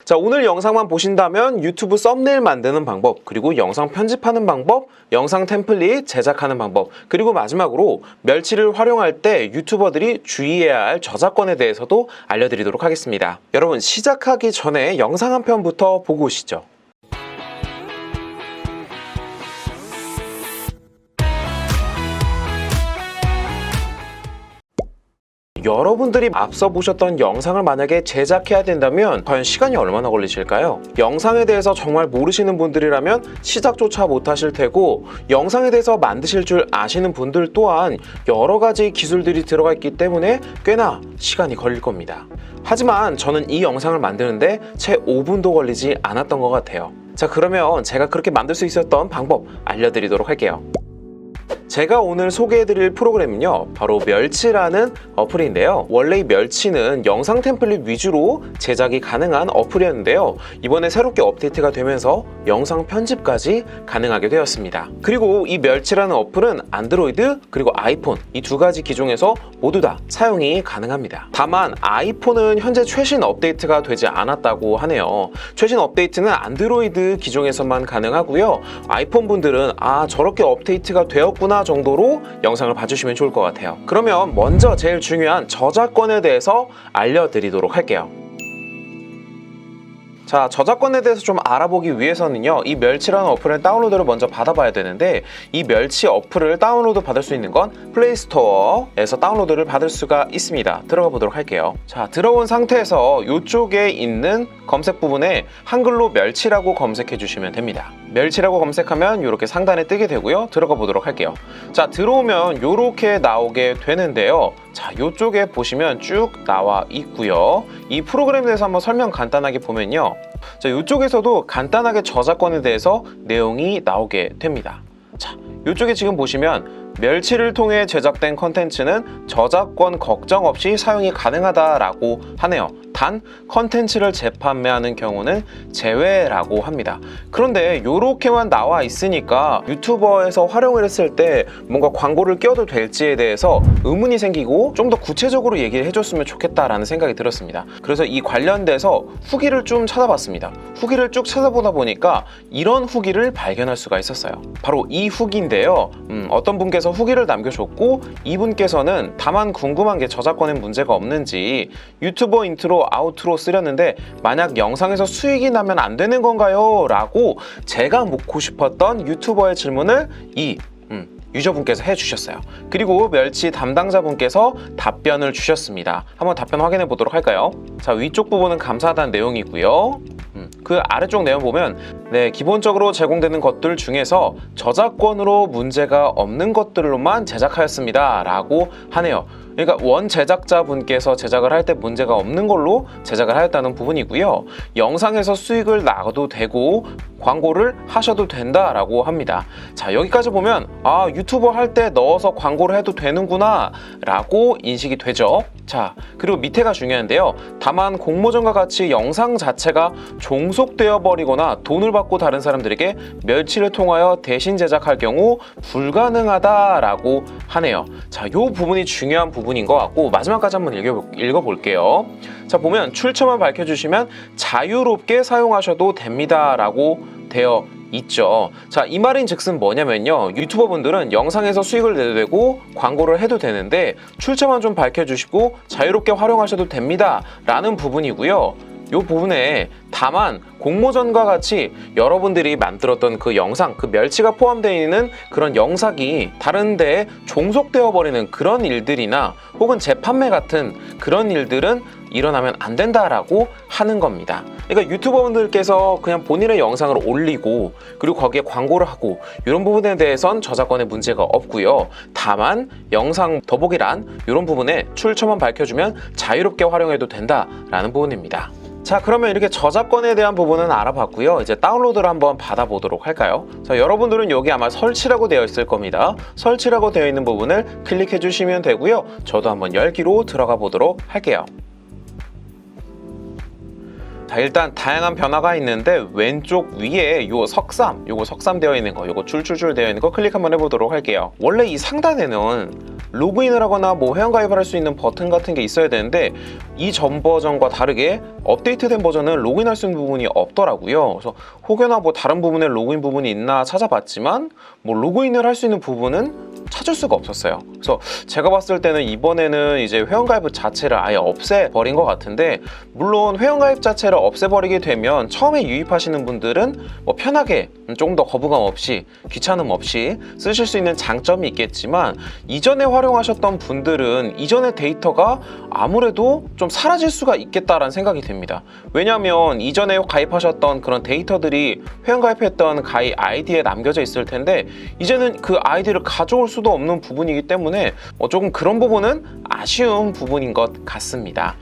자, 오늘 영상만 보신다면 유튜브 썸네일 만드는 방법, 그리고 영상 편집하는 방법, 영상 템플릿 제작하는 방법, 그리고 마지막으로 멸치를 활용할 때 유튜버들이 주의해야 할 저작권에 대해서도 알려드리도록 하겠습니다. 여러분, 시작하기 전에 영상 한 편부터 보고 오시죠. 여러분들이 앞서 보셨던 영상을 만약에 제작해야 된다면 과연 시간이 얼마나 걸리실까요? 영상에 대해서 정말 모르시는 분들이라면 시작조차 못하실 테고, 영상에 대해서 만드실 줄 아시는 분들 또한 여러 가지 기술들이 들어가 있기 때문에 꽤나 시간이 걸릴 겁니다. 하지만 저는 이 영상을 만드는데 채 5분도 걸리지 않았던 것 같아요. 자, 그러면 제가 그렇게 만들 수 있었던 방법 알려드리도록 할게요. 제가 오늘 소개해드릴 프로그램은요, 바로 멸치라는 어플인데요. 원래 이 멸치는 영상 템플릿 위주로 제작이 가능한 어플이었는데요, 이번에 새롭게 업데이트가 되면서 영상 편집까지 가능하게 되었습니다. 그리고 이 멸치라는 어플은 안드로이드 그리고 아이폰 이 두 가지 기종에서 모두 다 사용이 가능합니다. 다만 아이폰은 현재 최신 업데이트가 되지 않았다고 하네요. 최신 업데이트는 안드로이드 기종에서만 가능하고요, 아이폰 분들은 저렇게 업데이트가 되었구나 정도로 영상을 봐주시면 좋을 것 같아요. 그러면 먼저 제일 중요한 저작권에 대해서 알려드리도록 할게요. 자, 저작권에 대해서 좀 알아보기 위해서는요, 이 멸치라는 어플을 다운로드를 먼저 받아봐야 되는데, 이 멸치 어플을 다운로드 받을 수 있는 건 플레이스토어에서 다운로드를 받을 수가 있습니다. 들어가 보도록 할게요. 자, 들어온 상태에서 이쪽에 있는 검색 부분에 한글로 멸치라고 검색해 주시면 됩니다. 멸치라고 검색하면 이렇게 상단에 뜨게 되고요. 들어가 보도록 할게요. 자, 들어오면 이렇게 나오게 되는데요. 자, 이쪽에 보시면 쭉 나와 있고요. 이 프로그램에 대해서 한번 설명 간단하게 보면요, 자, 이쪽에서도 간단하게 저작권에 대해서 내용이 나오게 됩니다. 자, 이쪽에 지금 보시면 멸치를 통해 제작된 컨텐츠는 저작권 걱정 없이 사용이 가능하다라고 하네요. 단 컨텐츠를 재판매하는 경우는 제외라고 합니다. 그런데 이렇게만 나와 있으니까 유튜버에서 활용을 했을 때 뭔가 광고를 껴도 될지에 대해서 의문이 생기고, 좀 더 구체적으로 얘기를 해줬으면 좋겠다라는 생각이 들었습니다. 그래서 이 관련돼서 후기를 좀 찾아봤습니다. 후기를 쭉 찾아보다 보니까 이런 후기를 발견할 수가 있었어요. 바로 이 후기인데요, 어떤 분께서 후기를 남겨줬고, 이분께서는 다만 궁금한 게 저작권에 문제가 없는지 유튜버 인트로 아우트로 쓰렸는데 만약 영상에서 수익이 나면 안 되는 건가요? 라고 제가 묻고 싶었던 유튜버의 질문을 이 유저분께서 해주셨어요. 그리고 멸치 담당자분께서 답변을 주셨습니다. 한번 답변 확인해 보도록 할까요? 자, 위쪽 부분은 감사하다는 내용이고요. 그 아래쪽 내용 보면, 네, 기본적으로 제공되는 것들 중에서 저작권으로 문제가 없는 것들로만 제작하였습니다 라고 하네요. 그러니까 원 제작자분께서 제작을 할 때 문제가 없는 걸로 제작을 하였다는 부분이고요, 영상에서 수익을 나도 되고 광고를 하셔도 된다라고 합니다. 자, 여기까지 보면 유튜버 할 때 넣어서 광고를 해도 되는구나 라고 인식이 되죠. 자, 그리고 밑에가 중요한데요, 다만 공모전과 같이 영상 자체가 종속되어 버리거나 돈을 받고 다른 사람들에게 멸치를 통하여 대신 제작할 경우 불가능하다라고 하네요. 자, 이 부분이 중요한 부분인 것 같고, 마지막까지 한번 읽어볼게요. 자, 보면 출처만 밝혀주시면 자유롭게 사용하셔도 됩니다 라고 되어 있죠. 자, 이 말인 즉슨 뭐냐면요, 유튜버 분들은 영상에서 수익을 내도 되고 광고를 해도 되는데 출처만 좀 밝혀주시고 자유롭게 활용하셔도 됩니다 라는 부분이고요, 이 부분에 다만 공모전과 같이 여러분들이 만들었던 그 영상, 그 멸치가 포함되어 있는 그런 영상이 다른 데에 종속되어 버리는 그런 일들이나 혹은 재판매 같은 그런 일들은 일어나면 안 된다라고 하는 겁니다. 그러니까 유튜버분들께서 그냥 본인의 영상을 올리고 그리고 거기에 광고를 하고 이런 부분에 대해선 저작권에 문제가 없고요, 다만 영상 더보기란 이런 부분에 출처만 밝혀주면 자유롭게 활용해도 된다라는 부분입니다. 자, 그러면 이렇게 저작권에 대한 부분은 알아봤고요, 이제 다운로드를 한번 받아보도록 할까요? 자, 여러분들은 여기 아마 설치라고 되어 있을 겁니다. 설치라고 되어 있는 부분을 클릭해 주시면 되고요, 저도 한번 열기로 들어가 보도록 할게요. 자, 일단 다양한 변화가 있는데 왼쪽 위에 요 석삼, 요거 석삼 되어 있는 거, 요거 줄줄줄 되어 있는 거 클릭 한번 해보도록 할게요. 원래 이 상단에는 로그인을 하거나 뭐 회원가입을 할 수 있는 버튼 같은 게 있어야 되는데 이전 버전과 다르게 업데이트된 버전은 로그인할 수 있는 부분이 없더라고요. 그래서 혹여나 뭐 다른 부분에 로그인 부분이 있나 찾아봤지만 뭐 로그인을 할 수 있는 부분은 찾을 수가 없었어요. 그래서 제가 봤을 때는 이번에는 이제 회원가입 자체를 아예 없애버린 것 같은데, 물론 회원가입 자체를 없애버리게 되면 처음에 유입하시는 분들은 뭐 편하게 조금 더 거부감 없이 귀찮음 없이 쓰실 수 있는 장점이 있겠지만, 이전에 활용하셨던 분들은 이전의 데이터가 아무래도 좀 사라질 수가 있겠다라는 생각이 듭니다. 왜냐하면 이전에 가입하셨던 그런 데이터들이 회원가입했던 가입 아이디에 남겨져 있을 텐데 이제는 그 아이디를 가져올 수도 없는 부분이기 때문에 조금 그런 부분은 아쉬운 부분인 것 같습니다.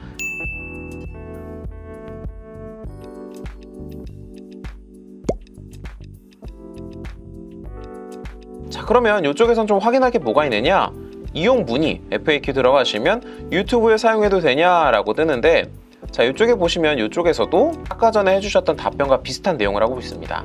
자, 그러면 이쪽에선 좀 확인할 게 뭐가 있느냐? 이용 문의 FAQ 들어가시면 유튜브에 사용해도 되냐라고 뜨는데, 자, 이쪽에 보시면 이쪽에서도 아까 전에 해주셨던 답변과 비슷한 내용을 하고 있습니다.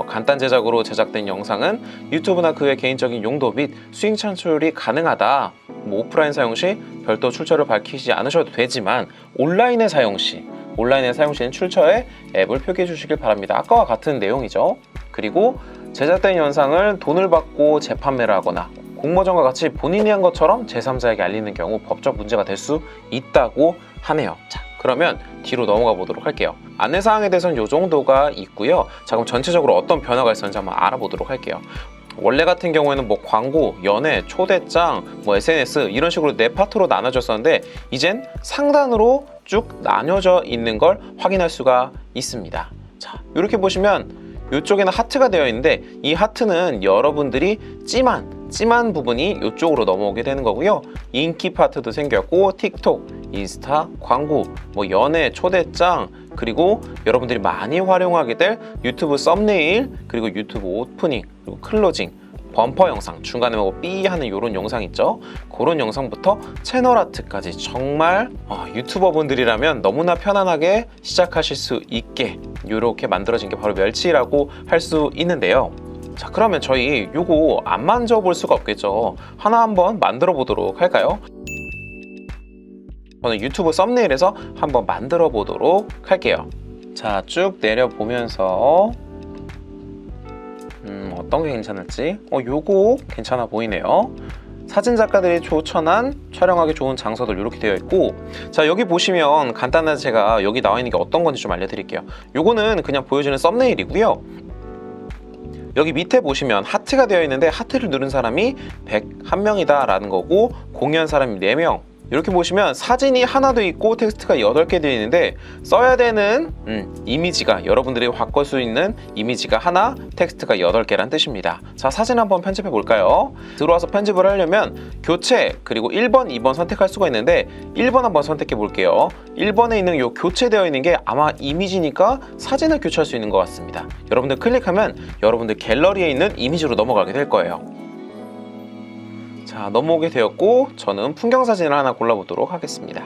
간단 제작으로 제작된 영상은 유튜브나 그의 개인적인 용도 및 수익 창출이 가능하다. 오프라인 사용 시 별도 출처를 밝히지 않으셔도 되지만 온라인에 사용 시는 출처에 앱을 표기해 주시길 바랍니다. 아까와 같은 내용이죠. 그리고 제작된 영상을 돈을 받고 재판매를 하거나 공모전과 같이 본인이 한 것처럼 제3자에게 알리는 경우 법적 문제가 될 수 있다고 하네요. 자, 그러면 뒤로 넘어가 보도록 할게요. 안내사항에 대해서는 이 정도가 있고요. 자, 그럼 전체적으로 어떤 변화가 있었는지 한번 알아보도록 할게요. 원래 같은 경우에는 뭐 광고, 연애, 초대장, 뭐 SNS 이런 식으로 네 파트로 나눠졌었는데 이젠 상단으로 쭉 나뉘어져 있는 걸 확인할 수가 있습니다. 자, 이렇게 보시면 이쪽에는 하트가 되어 있는데 이 하트는 여러분들이 찜한 부분이 이쪽으로 넘어오게 되는 거고요. 인기 파트도 생겼고 틱톡, 인스타, 광고, 뭐 연애, 초대장, 그리고 여러분들이 많이 활용하게 될 유튜브 썸네일, 그리고 유튜브 오프닝, 그리고 클로징, 범퍼 영상, 중간에 뭐 삐 하는 이런 영상 있죠. 그런 영상부터 채널 아트까지 정말 유튜버분들이라면 너무나 편안하게 시작하실 수 있게 이렇게 만들어진 게 바로 멸치라고 할 수 있는데요. 자, 그러면 저희 요거 안 만져볼 수가 없겠죠. 하나 한번 만들어 보도록 할까요? 저는 유튜브 썸네일에서 한번 만들어 보도록 할게요. 자, 쭉 내려보면서 어떤 게 괜찮을지 요거 괜찮아 보이네요. 사진 작가들이 추천한 촬영하기 좋은 장소들 이렇게 되어 있고, 자, 여기 보시면 간단하게 제가 여기 나와 있는 게 어떤 건지 좀 알려드릴게요. 요거는 그냥 보여주는 썸네일이고요. 여기 밑에 보시면 하트가 되어 있는데 하트를 누른 사람이 101명이다 라는 거고 공유한 사람이 4명. 이렇게 보시면 사진이 하나도 있고 텍스트가 8개 되어 있는데 써야 되는 이미지가, 여러분들이 바꿀 수 있는 이미지가 하나, 텍스트가 8개란 뜻입니다. 자, 사진 한번 편집해 볼까요? 들어와서 편집을 하려면 교체, 그리고 1번, 2번 선택할 수가 있는데 1번 한번 선택해 볼게요. 1번에 있는 요 교체되어 있는 게 아마 이미지니까 사진을 교체할 수 있는 것 같습니다. 여러분들 클릭하면 여러분들 갤러리에 있는 이미지로 넘어가게 될 거예요. 자, 넘어오게 되었고 저는 풍경사진을 하나 골라보도록 하겠습니다.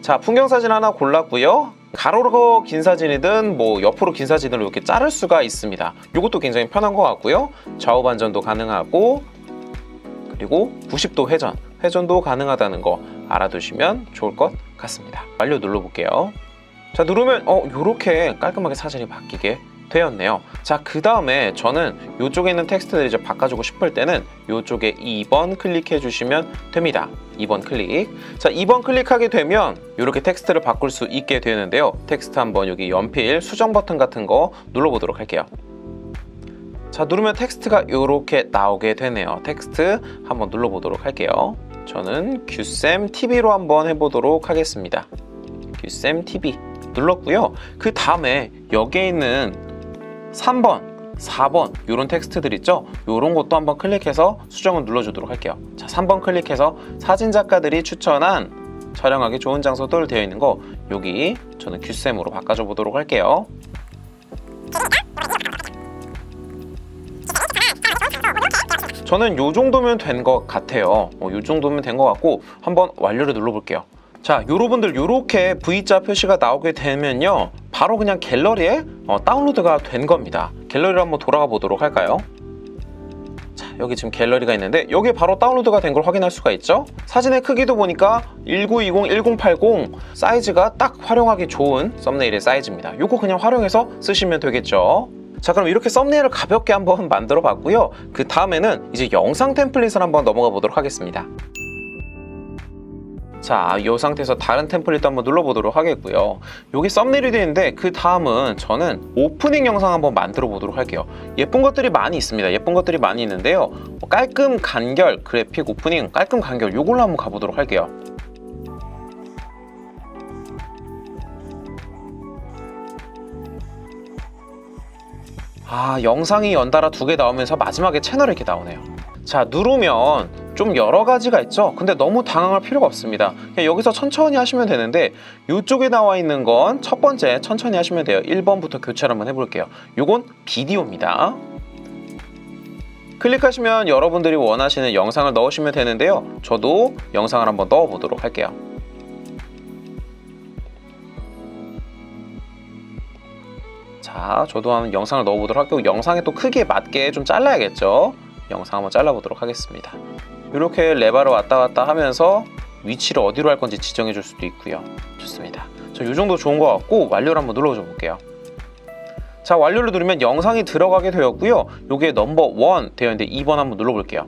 자, 풍경사진 하나 골랐고요. 가로로 긴 사진이든 뭐 옆으로 긴 사진을 이렇게 자를 수가 있습니다. 이것도 굉장히 편한 것 같고요. 좌우 반전도 가능하고, 그리고 90도 회전도 가능하다는 거 알아두시면 좋을 것 같습니다. 완료 눌러볼게요. 자, 누르면 이렇게 깔끔하게 사진이 바뀌게 되었네요. 자, 그 다음에 저는 이쪽에 있는 텍스트를 이제 바꿔주고 싶을 때는 이쪽에 2번 클릭해 주시면 됩니다. 2번 클릭. 자, 2번 클릭하게 되면 이렇게 텍스트를 바꿀 수 있게 되는데요. 텍스트 한번 여기 연필 수정 버튼 같은 거 눌러보도록 할게요. 자, 누르면 텍스트가 이렇게 나오게 되네요. 텍스트 한번 눌러보도록 할게요. 저는 규쌤 TV로 한번 해보도록 하겠습니다. 규쌤 TV 눌렀고요. 그 다음에 여기에 있는 3번, 4번 이런 텍스트들 있죠? 이런 것도 한번 클릭해서 수정을 눌러주도록 할게요. 자, 3번 클릭해서 사진 작가들이 추천한 촬영하기 좋은 장소들 되어 있는 거 여기 저는 규쌤으로 바꿔줘 보도록 할게요. 저는 요 정도면 된 것 같아요. 요 정도면 된 것 같고 한번 완료를 눌러볼게요. 자, 여러분들 요렇게 V자 표시가 나오게 되면요, 바로 그냥 갤러리에 다운로드가 된 겁니다. 갤러리로 한번 돌아가 보도록 할까요? 자, 여기 지금 갤러리가 있는데 여기에 바로 다운로드가 된 걸 확인할 수가 있죠. 사진의 크기도 보니까 1920, 1080 사이즈가 딱 활용하기 좋은 썸네일의 사이즈입니다. 요거 그냥 활용해서 쓰시면 되겠죠. 자, 그럼 이렇게 썸네일을 가볍게 한번 만들어 봤고요. 그 다음에는 이제 영상 템플릿을 한번 넘어가 보도록 하겠습니다. 자, 이 상태에서 다른 템플릿도 한번 눌러보도록 하겠고요. 여기 썸네일이 되는데 그 다음은 저는 오프닝 영상 한번 만들어 보도록 할게요. 예쁜 것들이 많이 있습니다. 예쁜 것들이 많이 있는데요. 깔끔 간결 그래픽 오프닝, 깔끔 간결 요걸로 한번 가보도록 할게요. 아, 영상이 연달아 2개 나오면서 마지막에 채널이 이렇게 나오네요. 자, 누르면 좀 여러 가지가 있죠. 근데 너무 당황할 필요가 없습니다. 그냥 여기서 천천히 하시면 되는데 이쪽에 나와 있는 건 첫 번째 천천히 하시면 돼요. 1번부터 교체를 한번 해볼게요. 요건 비디오입니다. 클릭하시면 여러분들이 원하시는 영상을 넣으시면 되는데요. 저도 영상을 한번 넣어보도록 할게요. 자, 저도 한번 영상을 넣어보도록 할게요. 영상에 또 크기에 맞게 좀 잘라야겠죠. 영상 한번 잘라보도록 하겠습니다. 이렇게 레바를 왔다 갔다 하면서 위치를 어디로 할 건지 지정해 줄 수도 있고요. 좋습니다. 저 이 정도 좋은 것 같고 완료를 한번 눌러줘 볼게요. 자, 완료를 누르면 영상이 들어가게 되었고요. 요게 넘버 1 되어 있는데 2번 한번 눌러볼게요.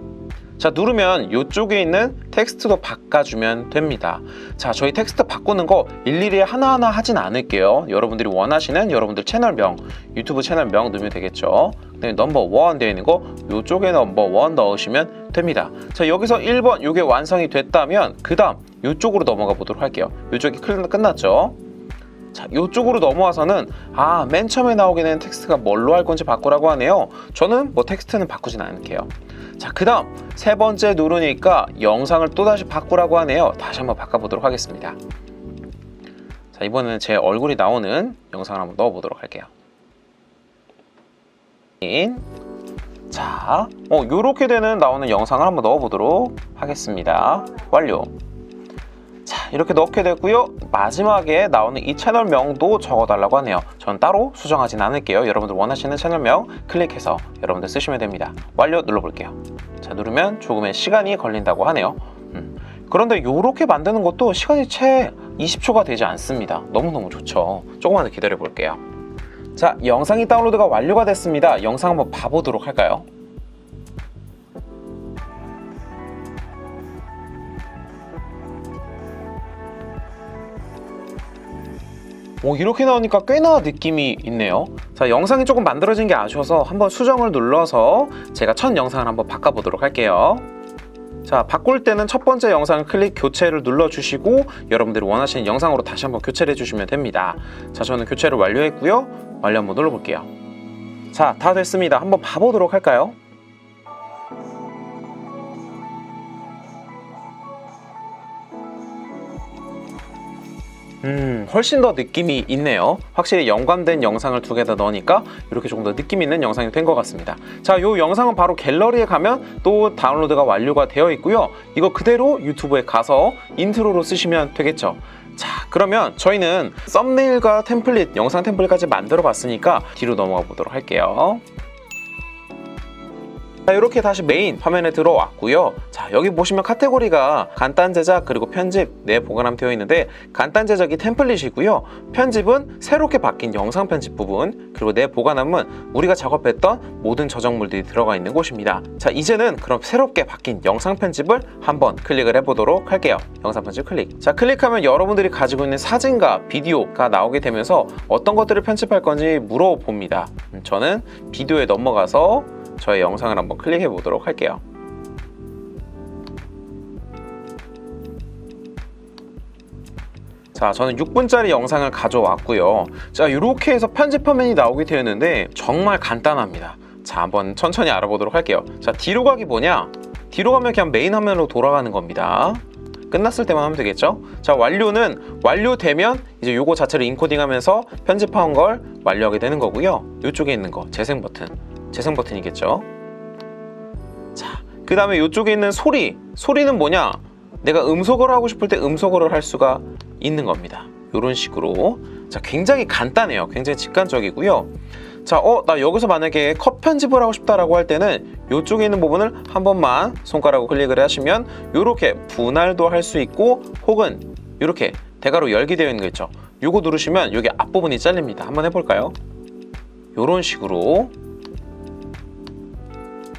자, 누르면 이쪽에 있는 텍스트도 바꿔주면 됩니다. 자, 저희 텍스트 바꾸는 거 일일이 하나하나 하진 않을게요. 여러분들이 원하시는 여러분들 채널명, 유튜브 채널명 넣으면 되겠죠. 그다음에 넘버 1 되어 있는 거 이쪽에 넘버 1 넣으시면 됩니다. 자, 여기서 1번 요게 완성이 됐다면 그 다음 이쪽으로 넘어가 보도록 할게요. 이쪽이 끝났죠. 자, 이쪽으로 넘어와서는 맨 처음에 나오게 되는 텍스트가 뭘로 할 건지 바꾸라고 하네요. 저는 뭐 텍스트는 바꾸진 않을게요. 자, 그 다음 세 번째 누르니까 영상을 또다시 바꾸라고 하네요. 다시 한번 바꿔보도록 하겠습니다. 자, 이번에는 제 얼굴이 나오는 영상을 한번 넣어보도록 할게요. 자, 요렇게 되는 나오는 영상을 한번 넣어보도록 하겠습니다. 완료. 자, 이렇게 넣게 됐고요. 마지막에 나오는 이 채널명도 적어달라고 하네요. 전 따로 수정하진 않을게요. 여러분들 원하시는 채널명 클릭해서 여러분들 쓰시면 됩니다. 완료 눌러볼게요. 자, 누르면 조금의 시간이 걸린다고 하네요. 그런데 이렇게 만드는 것도 시간이 채 20초가 되지 않습니다. 너무너무 좋죠. 조금만 더 기다려 볼게요. 자, 영상이 다운로드가 완료가 됐습니다. 영상 한번 봐보도록 할까요? 이렇게 나오니까 꽤나 느낌이 있네요. 자, 영상이 조금 만들어진 게 아쉬워서 한번 수정을 눌러서 제가 첫 영상을 한번 바꿔보도록 할게요. 자, 바꿀 때는 첫 번째 영상을 클릭 교체를 눌러주시고 여러분들이 원하시는 영상으로 다시 한번 교체를 해주시면 됩니다. 자, 저는 교체를 완료했고요. 완료 한번 눌러볼게요. 자, 다 됐습니다. 한번 봐보도록 할까요? 훨씬 더 느낌이 있네요. 확실히 연관된 영상을 2개 다 넣으니까 이렇게 조금 더 느낌 있는 영상이 된 것 같습니다. 자, 이 영상은 바로 갤러리에 가면 또 다운로드가 완료가 되어 있고요. 이거 그대로 유튜브에 가서 인트로로 쓰시면 되겠죠. 자, 그러면 저희는 썸네일과 템플릿, 영상 템플릿까지 만들어 봤으니까 뒤로 넘어가 보도록 할게요. 자, 이렇게 다시 메인 화면에 들어왔고요. 자, 여기 보시면 카테고리가 간단 제작 그리고 편집, 내 보관함 되어 있는데 간단 제작이 템플릿이고요. 편집은 새롭게 바뀐 영상 편집 부분, 그리고 내 보관함은 우리가 작업했던 모든 저작물들이 들어가 있는 곳입니다. 자, 이제는 그럼 새롭게 바뀐 영상 편집을 한번 클릭을 해보도록 할게요. 영상 편집 클릭. 자, 클릭하면 여러분들이 가지고 있는 사진과 비디오가 나오게 되면서 어떤 것들을 편집할 건지 물어봅니다. 저는 비디오에 넘어가서 저의 영상을 한번 클릭해 보도록 할게요. 자, 저는 6분짜리 영상을 가져왔고요. 자, 이렇게 해서 편집 화면이 나오게 되었는데 정말 간단합니다. 자, 한번 천천히 알아보도록 할게요. 자, 뒤로 가기 뭐냐? 뒤로 가면 그냥 메인 화면으로 돌아가는 겁니다. 끝났을 때만 하면 되겠죠? 자, 완료는 완료되면 이제 요거 자체를 인코딩하면서 편집한 걸 완료하게 되는 거고요. 이쪽에 있는 거 재생 버튼이겠죠? 자, 그 다음에 이쪽에 있는 소리는 뭐냐? 내가 음소거를 하고 싶을 때 음소거를 할 수가 있는 겁니다. 이런 식으로. 자, 굉장히 간단해요. 굉장히 직관적이고요. 자, 나 여기서 만약에 컷 편집을 하고 싶다라고 할 때는 이쪽에 있는 부분을 한 번만 손가락으로 클릭을 하시면 이렇게 분할도 할 수 있고, 혹은 이렇게 대괄호 열기 되어 있는 거 있죠. 요거 누르시면 여기 앞부분이 잘립니다. 한번 해볼까요? 이런 식으로.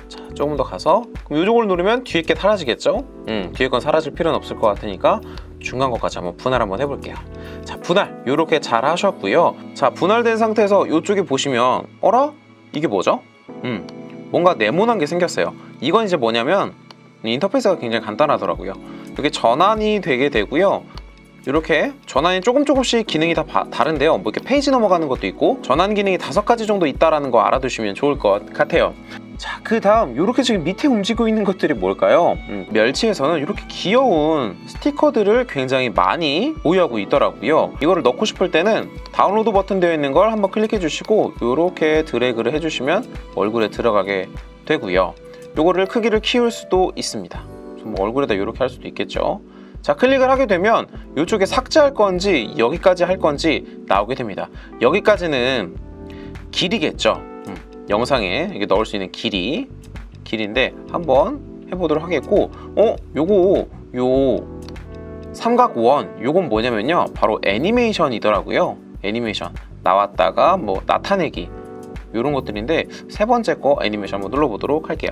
자, 조금 더 가서 그럼 요쪽을 누르면 뒤에 게 사라지겠죠? 뒤에 건 사라질 필요는 없을 것 같으니까 중간 것까지 한번 분할 한번 해볼게요. 자, 분할 이렇게 잘 하셨고요. 자, 분할된 상태에서 이쪽에 보시면 어라? 이게 뭐죠? 뭔가 네모난 게 생겼어요. 이건 이제 뭐냐면 인터페이스가 굉장히 간단하더라고요. 이게 전환이 되게 되고요. 이렇게 전환이 조금씩 기능이 다 다른데요. 뭐 이렇게 페이지 넘어가는 것도 있고 전환 기능이 5가지 정도 있다라는 거 알아두시면 좋을 것 같아요. 자, 그 다음 이렇게 지금 밑에 움직이고 있는 것들이 뭘까요? 멸치에서는 이렇게 귀여운 스티커들을 굉장히 많이 보유하고 있더라고요. 이거를 넣고 싶을 때는 다운로드 버튼 되어 있는 걸 한번 클릭해 주시고 이렇게 드래그를 해주시면 얼굴에 들어가게 되고요. 이거를 크기를 키울 수도 있습니다. 뭐 얼굴에다 이렇게 할 수도 있겠죠. 자, 클릭을 하게 되면 이쪽에 삭제할 건지 여기까지 할 건지 나오게 됩니다. 여기까지는 길이겠죠. 영상에 이게 넣을 수 있는 길인데 한번 해보도록 하겠고, 요 삼각원 요건 뭐냐면요, 바로 애니메이션이더라고요. 애니메이션 나왔다가 뭐 나타내기 이런 것들인데, 세 번째 거 애니메이션 한번 눌러보도록 할게요.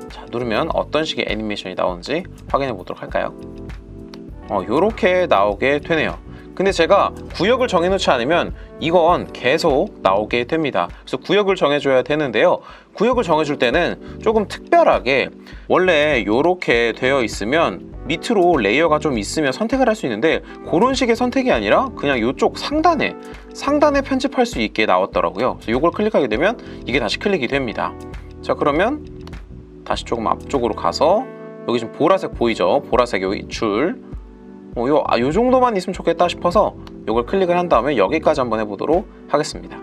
자, 누르면 어떤 식의 애니메이션이 나오는지 확인해 보도록 할까요? 요렇게 나오게 되네요. 근데 제가 구역을 정해놓지 않으면 이건 계속 나오게 됩니다. 그래서 구역을 정해줘야 되는데요. 구역을 정해줄 때는 조금 특별하게, 원래 이렇게 되어 있으면 밑으로 레이어가 좀 있으면 선택을 할 수 있는데 그런 식의 선택이 아니라 그냥 이쪽 상단에 편집할 수 있게 나왔더라고요. 그래서 이걸 클릭하게 되면 이게 다시 클릭이 됩니다. 자, 그러면 다시 조금 앞쪽으로 가서 여기 지금 보라색 보이죠? 보라색 여기 줄. 요 정도만 있으면 좋겠다 싶어서 이걸 클릭을 한 다음에 여기까지 한번 해보도록 하겠습니다.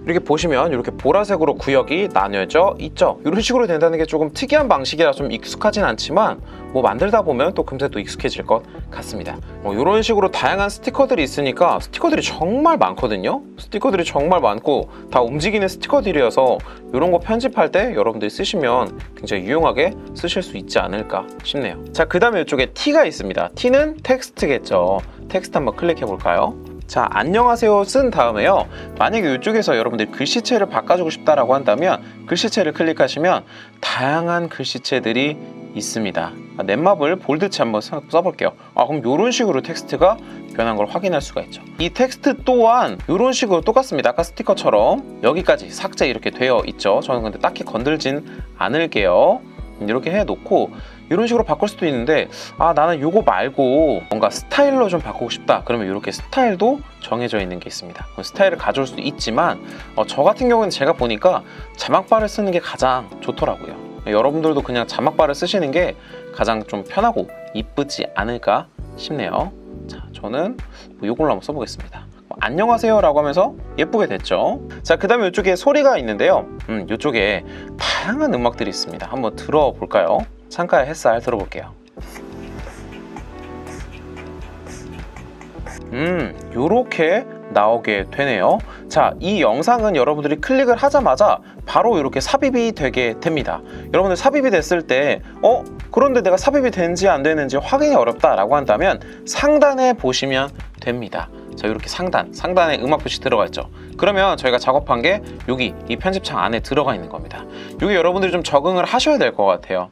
이렇게 보시면 이렇게 보라색으로 구역이 나뉘어져 있죠. 이런 식으로 된다는 게 조금 특이한 방식이라 좀 익숙하진 않지만 뭐 만들다 보면 또 금세 또 익숙해질 것 같습니다. 이런 식으로 다양한 스티커들이 있으니까 스티커들이 정말 많거든요. 스티커들이 정말 많고 다 움직이는 스티커들이어서 이런 거 편집할 때 여러분들이 쓰시면 굉장히 유용하게 쓰실 수 있지 않을까 싶네요. 자, 그 다음에 이쪽에 T가 있습니다. T는 텍스트겠죠. 텍스트 한번 클릭해 볼까요? 자, 안녕하세요 쓴 다음에요, 만약에 이쪽에서 여러분들이 글씨체를 바꿔주고 싶다라고 한다면 글씨체를 클릭하시면 다양한 글씨체들이 있습니다. 넷마블 볼드체 한번 써볼게요. 그럼 이런 식으로 텍스트가 변한 걸 확인할 수가 있죠. 이 텍스트 또한 이런 식으로 똑같습니다. 아까 스티커처럼 여기까지 삭제 이렇게 되어 있죠. 저는 근데 딱히 건들진 않을게요. 이렇게 해놓고 이런 식으로 바꿀 수도 있는데, 나는 이거 말고 뭔가 스타일로 좀 바꾸고 싶다 그러면 이렇게 스타일도 정해져 있는 게 있습니다. 스타일을 가져올 수도 있지만 저 같은 경우는 제가 보니까 자막바를 쓰는 게 가장 좋더라고요. 여러분들도 그냥 자막바를 쓰시는 게 가장 좀 편하고 이쁘지 않을까 싶네요. 자, 저는 이걸로 한번 써보겠습니다. 안녕하세요 라고 하면서 예쁘게 됐죠. 자, 그 다음에 이쪽에 소리가 있는데요. 이쪽에 다양한 음악들이 있습니다. 한번 들어볼까요? 창가의 햇살 들어볼게요. 요렇게 나오게 되네요. 자, 이 영상은 여러분들이 클릭을 하자마자 바로 이렇게 삽입이 되게 됩니다. 여러분들 삽입이 됐을 때 그런데 내가 삽입이 되는지 안 되는지 확인이 어렵다 라고 한다면 상단에 보시면 됩니다. 자, 이렇게 상단에 음악 표시 들어가 있죠. 그러면 저희가 작업한 게 여기 이 편집창 안에 들어가 있는 겁니다. 여기 여러분들이 좀 적응을 하셔야 될 것 같아요.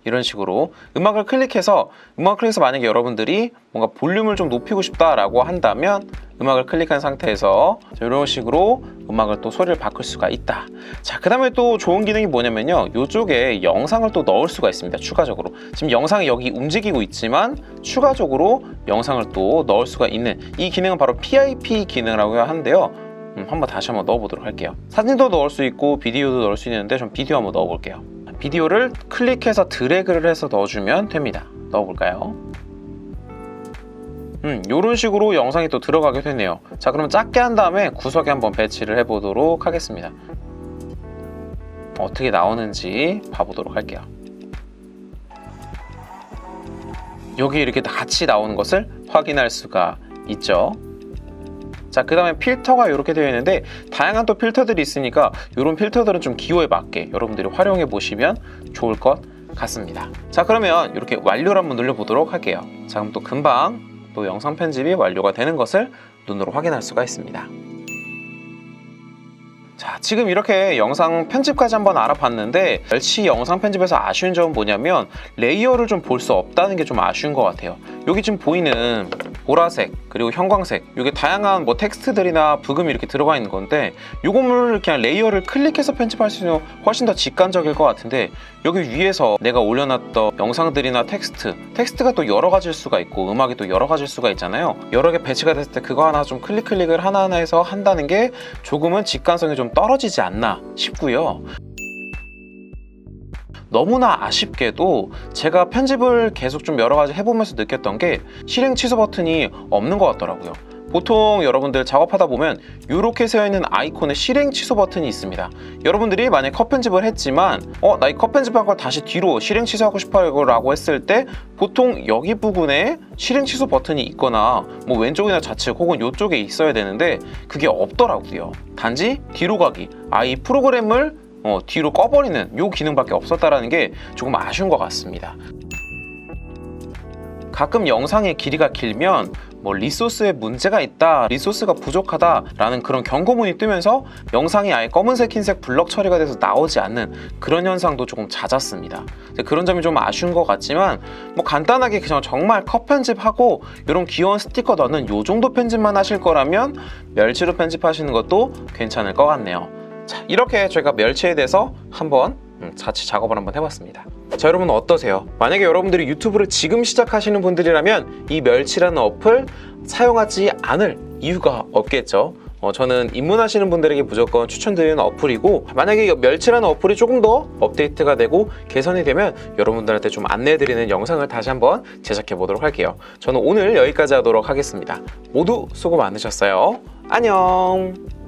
이런 식으로 음악을 클릭해서 만약에 여러분들이 뭔가 볼륨을 좀 높이고 싶다라고 한다면 음악을 클릭한 상태에서 이런 식으로 음악을 또 소리를 바꿀 수가 있다. 자, 그 다음에 또 좋은 기능이 뭐냐면요, 이쪽에 영상을 또 넣을 수가 있습니다. 추가적으로 지금 영상이 여기 움직이고 있지만 추가적으로 영상을 또 넣을 수가 있는 이 기능은 바로 PIP 기능이라고 하는데요. 다시 한번 넣어보도록 할게요. 사진도 넣을 수 있고 비디오도 넣을 수 있는데 전 비디오 한번 넣어볼게요. 비디오를 클릭해서 드래그를 해서 넣어주면 됩니다. 넣어볼까요? 이런 식으로 영상이 또 들어가게 되네요. 자, 그럼 작게 한 다음에 구석에 한번 배치를 해보도록 하겠습니다. 어떻게 나오는지 봐보도록 할게요. 여기 이렇게 같이 나오는 것을 확인할 수가 있죠. 자, 그 다음에 필터가 이렇게 되어 있는데 다양한 또 필터들이 있으니까 이런 필터들은 좀 기호에 맞게 여러분들이 활용해 보시면 좋을 것 같습니다. 자, 그러면 이렇게 완료를 한번 눌러보도록 할게요. 자, 그럼 또 금방 또 영상 편집이 완료가 되는 것을 눈으로 확인할 수가 있습니다. 자, 지금 이렇게 영상 편집까지 한번 알아봤는데 멸치 영상 편집에서 아쉬운 점은 뭐냐면 레이어를 좀 볼 수 없다는 게 좀 아쉬운 것 같아요. 여기 지금 보이는 보라색 그리고 형광색 이게 다양한 뭐 텍스트들이나 부금이 이렇게 들어가 있는 건데 요거를 그냥 레이어를 클릭해서 편집할 수 있는 훨씬 더 직관적일 것 같은데 여기 위에서 내가 올려놨던 영상들이나 텍스트가 또 여러 가지일 수가 있고 음악이 또 여러 가지일 수가 있잖아요. 여러 개 배치가 됐을 때 그거 하나 좀 클릭을 하나하나 해서 한다는 게 조금은 직관성이 좀 떨어지지 않나 싶고요. 너무나 아쉽게도 제가 편집을 계속 좀 여러 가지 해보면서 느꼈던 게 실행 취소 버튼이 없는 것 같더라고요. 보통 여러분들 작업하다 보면 이렇게 세어있는 아이콘에 실행 취소 버튼이 있습니다. 여러분들이 만약에 컷 편집을 했지만 나 이 컷 편집한 걸 다시 뒤로 실행 취소하고 싶어요 라고 했을 때 보통 여기 부분에 실행 취소 버튼이 있거나 뭐 왼쪽이나 좌측 혹은 이쪽에 있어야 되는데 그게 없더라고요. 단지 뒤로 가기, 이 프로그램을 뒤로 꺼버리는 요 기능밖에 없었다라는 게 조금 아쉬운 것 같습니다. 가끔 영상의 길이가 길면 뭐 리소스에 문제가 있다, 리소스가 부족하다 라는 그런 경고문이 뜨면서 영상이 아예 검은색, 흰색 블럭 처리가 돼서 나오지 않는 그런 현상도 조금 잦았습니다. 그런 점이 좀 아쉬운 것 같지만 뭐 간단하게 그냥 정말 컷 편집하고 이런 귀여운 스티커 넣는 요 정도 편집만 하실 거라면 멸치로 편집하시는 것도 괜찮을 것 같네요. 자, 이렇게 저희가 멸치에 대해서 한번 같이 작업을 한번 해봤습니다. 자, 여러분 어떠세요? 만약에 여러분들이 유튜브를 지금 시작하시는 분들이라면 이 멸치라는 어플 사용하지 않을 이유가 없겠죠. 저는 입문하시는 분들에게 무조건 추천드리는 어플이고 만약에 멸치라는 어플이 조금 더 업데이트가 되고 개선이 되면 여러분들한테 좀 안내해드리는 영상을 다시 한번 제작해 보도록 할게요. 저는 오늘 여기까지 하도록 하겠습니다. 모두 수고 많으셨어요. 안녕.